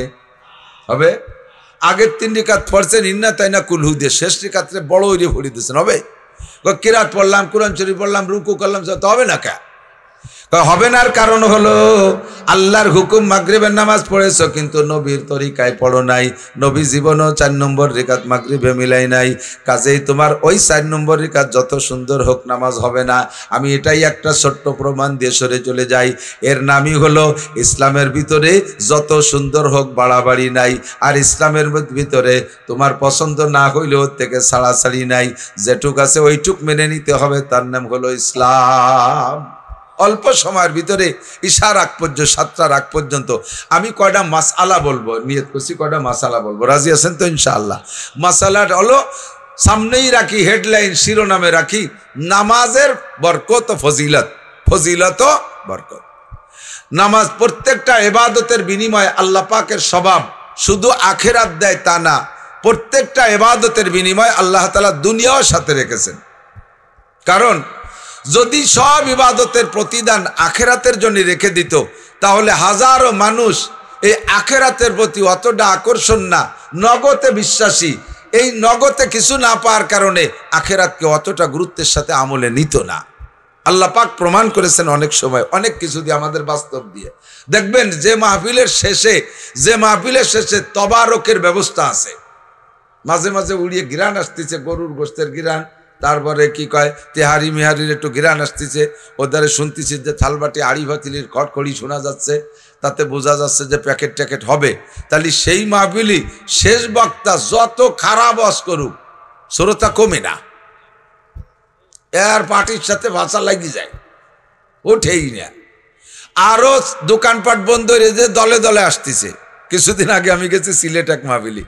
হবে? আগের 3 রাকাত পড়ছেন ইন্না তাইনা কুলহু দিয়ে, শেষ রেখাতে বড় ওইরে ভরি দিয়েছেন, হবে? কিরাত পড়লাম, কোরআন শরীফ পড়লাম, রুকু করলাম, তো হবে না কে? হবে না। কারণ হলো আল্লাহর হুকুম, মাগরিবের নামাজ পড়েছো কিন্তু নবীর তরিকায় পড়ো নাই, নবী জীবনও 4 নম্বর রেখাত মাগরিবে মিলাই নাই, কাজেই তোমার ওই 4 নম্বর রেখাত যত সুন্দর হোক নামাজ হবে না। আমি এটাই একটা ছোট্ট প্রমাণ দিয়ে সরে চলে যাই। এর নামই হলো ইসলামের ভিতরে যত সুন্দর হোক বাড়াবাড়ি নাই, আর ইসলামের ভিতরে তোমার পছন্দ না হইলেও থেকে ছাড়াছাড়ি নাই, যেটুক আছে ওইটুক মেনে নিতে হবে, তার নাম হলো ইসলাম। অল্প সময়ের ভিতরে ইশার আগ পর্যন্ত, 7টার আগ পর্যন্ত আমি কয়টা মাসআলা বলবো, নিয়ত করছি কয়টা মাসআলা বলবো, রাজি আছেন তো ইনশাআল্লাহ? মাসআলাটা হলো সামনেই রাখি, হেডলাইন শিরোনামে রাখি, নামাজের বরকত ও ফজিলত, ফজিলত ও বরকত। নামাজ প্রত্যেকটা ইবাদতের বিনিময়ে আল্লাহ পাকের স্বভাব শুধু আখিরাত দেয় তা না, প্রত্যেকটা ইবাদতের বিনিময়ে আল্লাহ তাআলা দুনিয়াও সাথে রেখেছেন। কারণ যদি সব ইবাদতের প্রতিদান আখেরাতের জন্য রেখে দিত, তাহলে হাজারো মানুষ এই আখেরাতের প্রতি অতটা আকর্ষণ না, নগদে বিশ্বাসী, এই নগদে কিছু না পাওয়ার কারণে আখিরাতকে অতটা গুরুত্বের সাথে আমলে নিত না। আল্লাহ পাক প্রমাণ করেছেন অনেক সময় অনেক কিছু দিয়ে, আমাদের বাস্তব দিয়ে। দেখবেন যে মাহফিলের শেষে তবারকের ব্যবস্থা আছে, মাঝে মাঝে উড়িয়ে গিরান আসতেছে, গরুর গোশতের গিরান, তারপরে কি কয় তেহারি মেহারির একটু গিরান আসতেছে, ওদারে শুনতেছি যে থালবাটি আড়ি ভাতিলির খড়খড়ি শোনা যাচ্ছে, তাতে বোঝা যাচ্ছে যে প্যাকেট ট্যাকেট হবে। তাহলে সেই মাহফিলি শেষ বক্তা যত খারাপ ওয়াজ করুক শ্রোতা কমে না, এর পার্টির সাথে ভাষা লাগি যায়, ওঠেই না। আরো দোকানপাট বন্ধ হয়ে যে দলে দলে আসতেছে। কিছুদিন আগে আমি গেছি সিলেট এক মাহফিলি,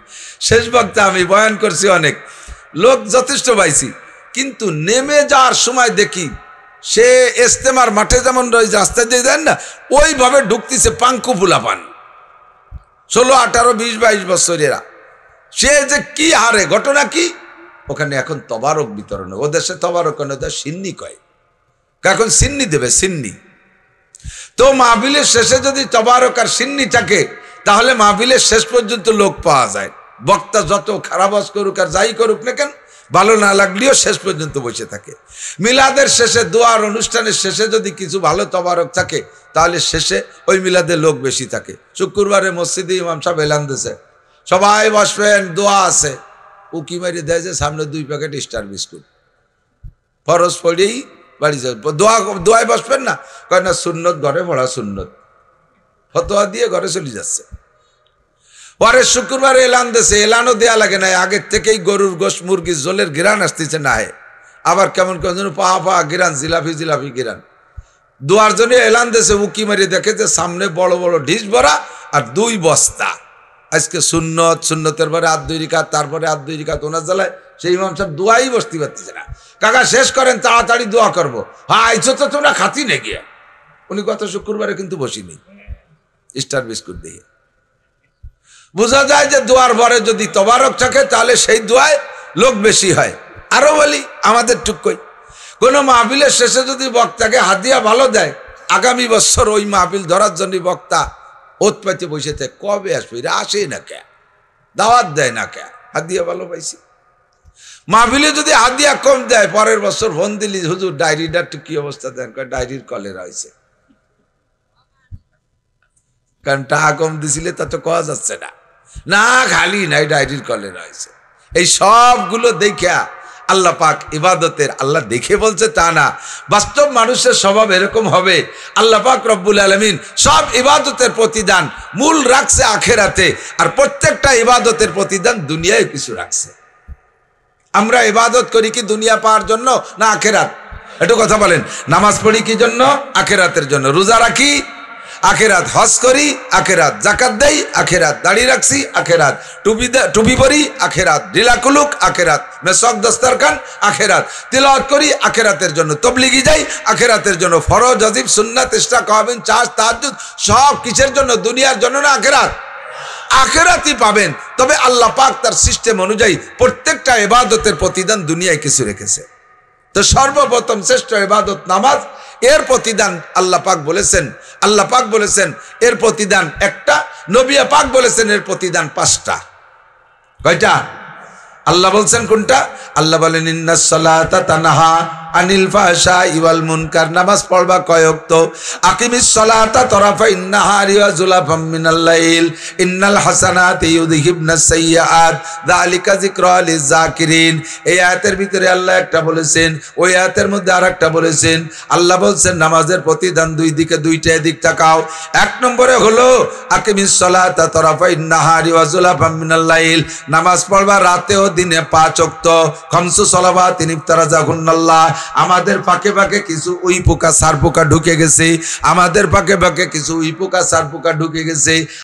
শেষ বক্তা আমি বয়ান করছি, অনেক লোক যথেষ্ট পাইছি, কিন্তু নেমে যাওয়ার সময় দেখি সে ইস্তেমার মাঠে যেমন রাস্তা দিয়ে দেন না, ওইভাবে ঢুকতেছে পাঙ্কু ফুলাপান, 16, 18, 20, 22 বছরেরা। সে যে কি হারে, ঘটনা কি, ওখানে এখন তবারক বিতরণ, ও দেশে তবারক সিন্নি কয়, এখন সিন্নি দেবে, সিন্নি। তো মাহফিলের শেষে যদি তবারক আর সিন্নি থাকে, তাহলে মাহফিলের শেষ পর্যন্ত লোক পাওয়া যায়। বক্তা যত খারাপ ওয়াজ করুক আর যাই করুক না কেন, ভালো না লাগলেও শেষ পর্যন্ত বসে থাকে। মিলাদের শেষে, দোয়ার অনুষ্ঠানের শেষে যদি কিছু ভালো তবারক থাকে, তাহলে শেষে ওই মিলাদের লোক বেশি থাকে। শুক্রবারে মসজিদে ইমাম সাহেব এলান দিয়েছে, সবাই বসবেন, দোয়া আছে, উকি মারি দেয় যে সামনে 2 প্যাকেট স্টার বিস্কুট, ফরজ পড়েই বাড়ি যাবে। দোয়ায় বসবেন না, কয় না সুন্নত, ঘরে পড়া সুন্নত, ফতোয়া দিয়ে ঘরে চলে যাচ্ছে। পরে শুক্রবার এলান দিয়েছে, এলানও দেয়া লাগে না, আগের থেকেই গরুর গোশ মুরগির ঝোলের গিরান আসতেছে না, আবার কেমন কেমন পা গিরান, জিলাপি গিরান। দোয়ার জন্য এলান দিয়েছে, উকি মারি দেখে যে সামনে বড় বড় ঢিস ভরা আর 2 বস্তা। আজকে সুন্নতের পরে 2 রিকাত, তারপরে 2 রিকাত, ওনার জ্বালায় সেই ইমাম সাহেব দোয়াই বসতে পারতেছে না। কাকা শেষ করেন, তাড়াতাড়ি দোয়া করবো। হ্যাঁ আইছো তো তোমরা খাতি নে গিয়ে। উনি গত শুক্রবারে কিন্তু বসিনি স্টার বিস্কুট দিয়ে। বোঝা যায় যে দোয়ার পরে যদি তবারক থাকে, তাহলে সেই দোয়ায় লোক বেশি হয়। আরো বলি, আমাদের টুকই কোনো মাহফিলের শেষে যদি বক্তাকে হাদিয়া ভালো দেয়, আগামী বছর ওই মাহফিল ধরার জন্য বক্তা ওত পাইতে বসে থাকে, কবে আসবে, এরা আসে না কে, দাওয়াত দেয় না কে, হাদিয়া ভালো পাইছি। মাহফিলে যদি হাদিয়া কম দেয়, পরের বছর ফোন দিলি, হুজুর ডায়েরিটা একটু কি অবস্থা দেন, ডায়েরির কলেরা হয়েছে, কারণ টাকা কম দিছিলে তা তো কোয়া যাচ্ছে না, না খালি নাই ডায়েরির কলেরা হয়েছে। এই সবগুলো দেখা আল্লাহ পাক ইবাদতের, আল্লাহ দেখে বলছে তা না, বাস্তব মানুষের স্বভাব এরকম হবে। আল্লাহ পাক রব্বুল আলামিন সব ইবাদতের প্রতিদান মূল রাখছে আখেরাতে, আর প্রত্যেকটা ইবাদতের প্রতিদান দুনিয়ায় কিছু রাখছে। আমরা ইবাদত করি কি দুনিয়া পাওয়ার জন্য না আখেরাত? একটু কথা বলেন। নামাজ পড়ি কি জন্য? আখেরাতের জন্য। রোজা রাখি আখেরাত, হজ করি আখেরাত, যাকাত দেই আখেরাত, দাড়ি রাখছি আখেরাত, টুপি পরি আখেরাত, ঢিলাকুলুক আখেরাত, মেসক দস্তরখান আখেরাত, তিলাওয়াত করি আখেরাতের জন্য, তবলিগি যাই আখেরাতের জন্য, ফরজ ওয়াজিব সুন্নাত ইশরাক কাবিন চাষ তাহাজ্জুদ সব কিসের জন্য? দুনিয়ার জন্য না আখেরাত? আখেরাতই পাবেন। তবে আল্লাহ পাক তার সিস্টেম অনুযায়ী প্রত্যেকটা ইবাদতের প্রতিদান দুনিয়ায় কিছু রেখেছে। তো সর্বপ্রথম শ্রেষ্ঠ ইবাদত নামাজ, এর প্রতিদান আল্লাহ পাক বলেছেন এর প্রতিদান একটা, নবী পাক বলেছেন এর প্রতিদান 5টা। কয়টা? আল্লাহ বলছেন কোনটা? আল্লাহ বলেন ইন্নাস সালাতা তানহা আনিল ফাহশাই ওয়াল মুনকার, নামাজ পড়বা কয় ওয়াক্ত, আকিমিস সালাতা তরাফাইন নাহারি ওয়া যুলাফাম মিনাল লাইল, ইন্নাল হাসানাতি ইউযহিবনাস সাইয়্যাত, যালিকা যিকরা লিয-যাকিরিন। এই আয়াতের ভিতরে আল্লাহ একটা বলেছেন, ওই আয়াতের মধ্যে আরেকটা বলেছেন। আল্লাহ বলছেন নামাজের প্রতিদান 2 দিকে, 2টা এদিক তাকাও। 1 নম্বরে হলো আকিমিস সালাতা তরাফাইন নাহারি ওয়া যুলাফাম মিনাল লাইল, নামাজ পড়বা রাতে ও দিনে 5 ওয়াক্ত, খামসু সালাওয়াতিন ইফতারাজাহুন্নাল্লাহ। আমাদের পাকে পাকে কিছু উই পোকা সার পোকা ঢুকে গেছে, আমাদের পাকে পাকে কিছু উই পোকা সার পোকা ঢুকে গেছে।